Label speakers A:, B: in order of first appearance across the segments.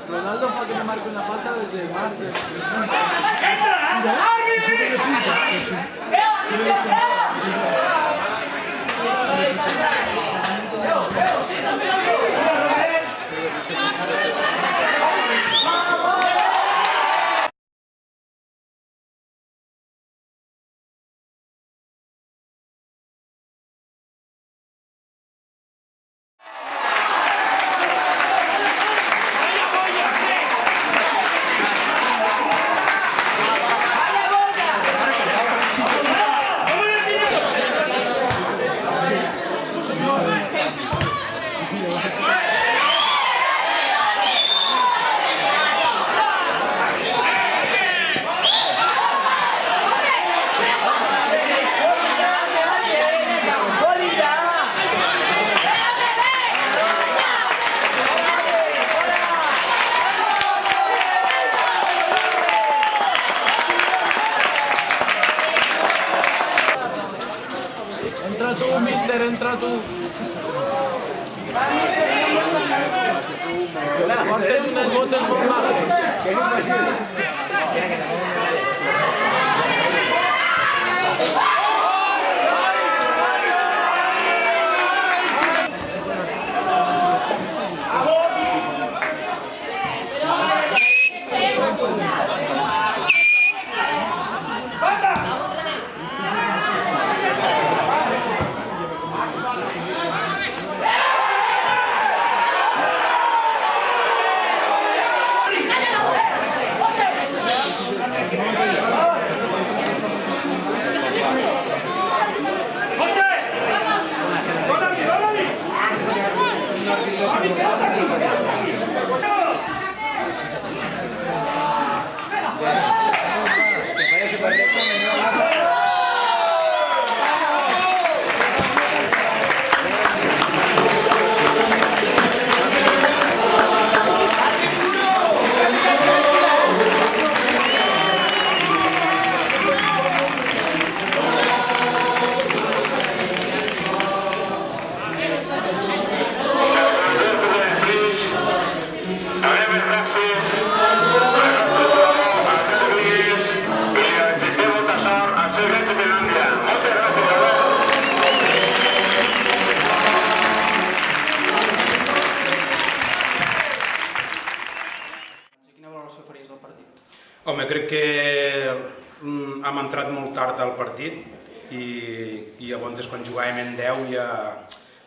A: Ronaldo fue que me marcó una falta desde el martes. Entra tu, mister, entra tu. Portes unes botes molt maques.
B: Home, crec que hem entrat molt tard al partit i llavors quan jugàvem en 10 ja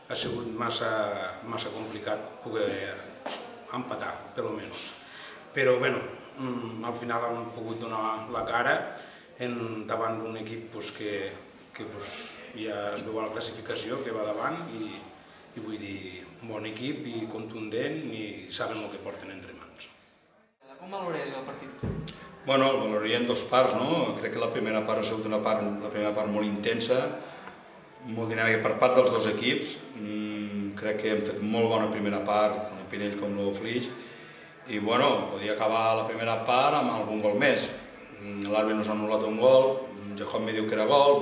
B: ha sigut massa complicat poder empatar, per almenys. Però bé, al final hem pogut donar la cara davant d'un equip que ja es veu a la classificació, que va davant i vull dir, bon equip i contundent i saben el que porten entre mans.
C: Com valores el partit?
D: Bueno, el valoraria en dues parts, no? Crec que la primera part ha sigut una part molt intensa, molt dinàmica per part dels dos equips. Crec que hem fet molt bona primera part, tant el Pinell com el Flix, i bueno, podia acabar la primera part amb algun gol més. L'àrbitre nos ha anul·lat un gol, Jacob me diu que era gol,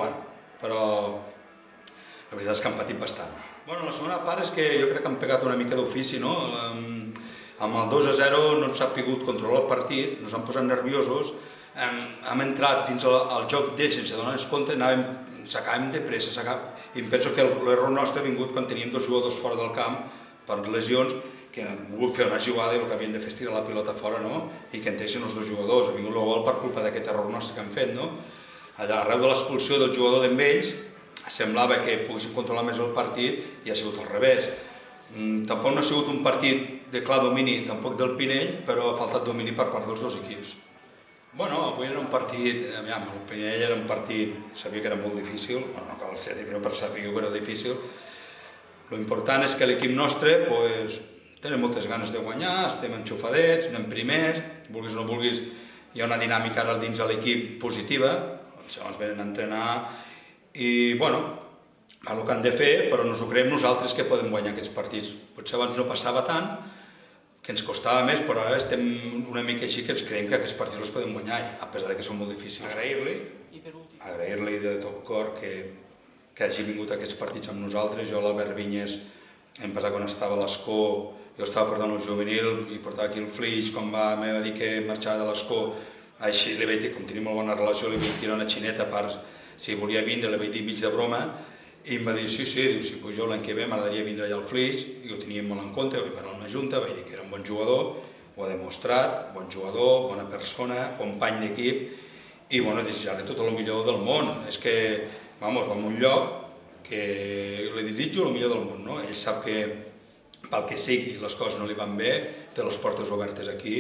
D: però la veritat és que han patit bastant. Bueno, la segona part és que jo crec que han pegat una mica d'ofici, no? Amb el 2-0 no hem sabut controlar el partit, ens hem posat nerviosos, hem entrat dins el joc d'ells sense donar-nos compte, sacàvem de pressa, i em penso que l'error nostre ha vingut quan teníem dos jugadors fora del camp per lesions, que han volgut fer una jugada i el que havien de fer és tirar la pilota fora, i que entressin els dos jugadors. Ha vingut el gol per culpa d'aquest error nostre que hem fet. Allà, arreu de l'expulsió del jugador d'en ells, semblava que poguéssim controlar més el partit i ha sigut al revés. Tampoc no ha sigut un partit de clar domini, tampoc del Pinell, però ha faltat domini per part dels dos equips. Bueno, avui era un partit, aviam, el Pinell era un partit, sabia que era molt difícil, no cal ser però per saber que era difícil. L'important és que l'equip nostre tenen moltes ganes de guanyar, estem enxufadets, anem primers, vulguis o no vulguis, hi ha una dinàmica ara dins de l'equip positiva, ens venen a entrenar i, bueno, fa el que han de fer, però ens ho creiem nosaltres que podem guanyar aquests partits. Potser abans no passava tant, que ens costava més, però ara estem una mica així que ens creiem que aquests partits els podem guanyar, a pesar que són molt difícils. Agrair-li de tot cor que hagi vingut a aquests partits amb nosaltres. Jo, l'Albert Vinyes, hem passat quan estava a l'Escó, jo estava portant el juvenil i portava aquí el Flix, quan me va dir que marxava de l'Escó, així li vaig dir, com tenim molt bona relació, li vaig tirar una xineta per si volia vindre, li vaig dir mig de broma, i em va dir, sí, diu, si jo l'any que ve m'agradaria vindre allà al Flix, i ho teníem molt en compte, vaig parlar amb la Junta, vaig dir que era un bon jugador, ho ha demostrat, bon jugador, bona persona, company d'equip, i bueno, desitjar-li tot el millor del món. És que, vamos, va a un lloc que li desitjo el millor del món, no? Ell sap que pel que sigui les coses no li van bé, té les portes obertes aquí,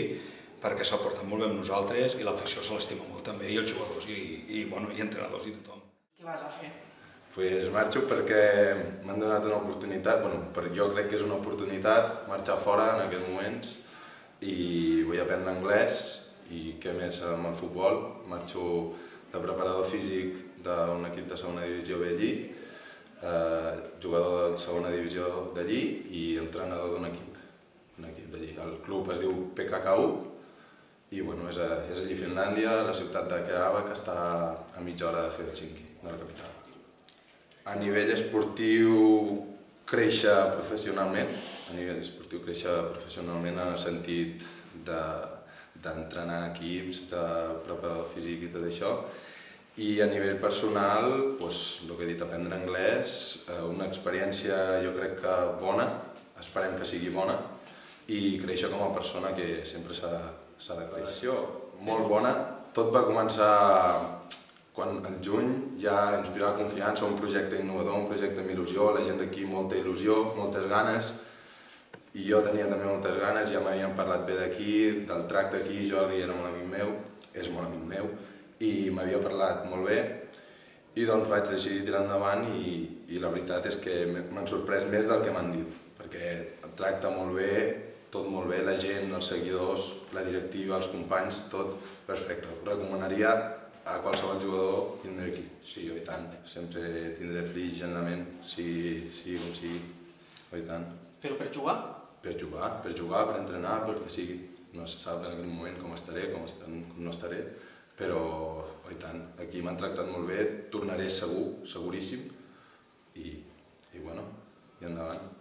D: perquè s'ha portat molt bé amb nosaltres i l'afició se l'estima molt també, i els jugadors, i entrenadors i tothom.
C: Què vas a fer?
E: Pues marxo perquè m'han donat una oportunitat, jo crec que és una oportunitat marxar fora en aquests moments i vull aprendre anglès i què més amb el futbol. Marxo de preparador físic d'un equip de segona divisió B allí, jugador de segona divisió d'allí i entrenador d'un equip d'allí. El club es diu PKK1 i és allí a Finlàndia, la ciutat de Kerava, que està a mitja hora de Helsinki, de la capital. A nivell esportiu, créixer professionalment, en el sentit d'entrenar equips, de preparador físic i tot això. I a nivell personal, el que he dit, aprendre anglès, una experiència jo crec que bona, esperem que sigui bona, i créixer com a persona, que sempre s'ha de créixer. Molt bona, tot va començar quan en juny ja inspirava confiança, un projecte innovador, un projecte amb il·lusió, la gent d'aquí molta il·lusió, moltes ganes, i jo tenia també moltes ganes, ja m'havien parlat bé d'aquí, del tracte aquí, Jordi era molt amic meu, és molt amic meu, i m'havia parlat molt bé, i doncs vaig decidir tirar endavant i la veritat és que m'han sorprès més del que m'han dit, perquè em tracta molt bé, tot molt bé, la gent, els seguidors, la directiva, els companys, tot perfecte. Ho recomanaria a qualsevol jugador vindre aquí. Sí, i tant, sempre tindré Flix en la ment, sigui com sigui, i tant.
C: Però per jugar?
E: Per jugar, per entrenar, per que sigui. No se sap en aquell moment com estaré, com no estaré, però, i tant, aquí m'han tractat molt bé, tornaré segur, seguríssim, i bueno, i endavant.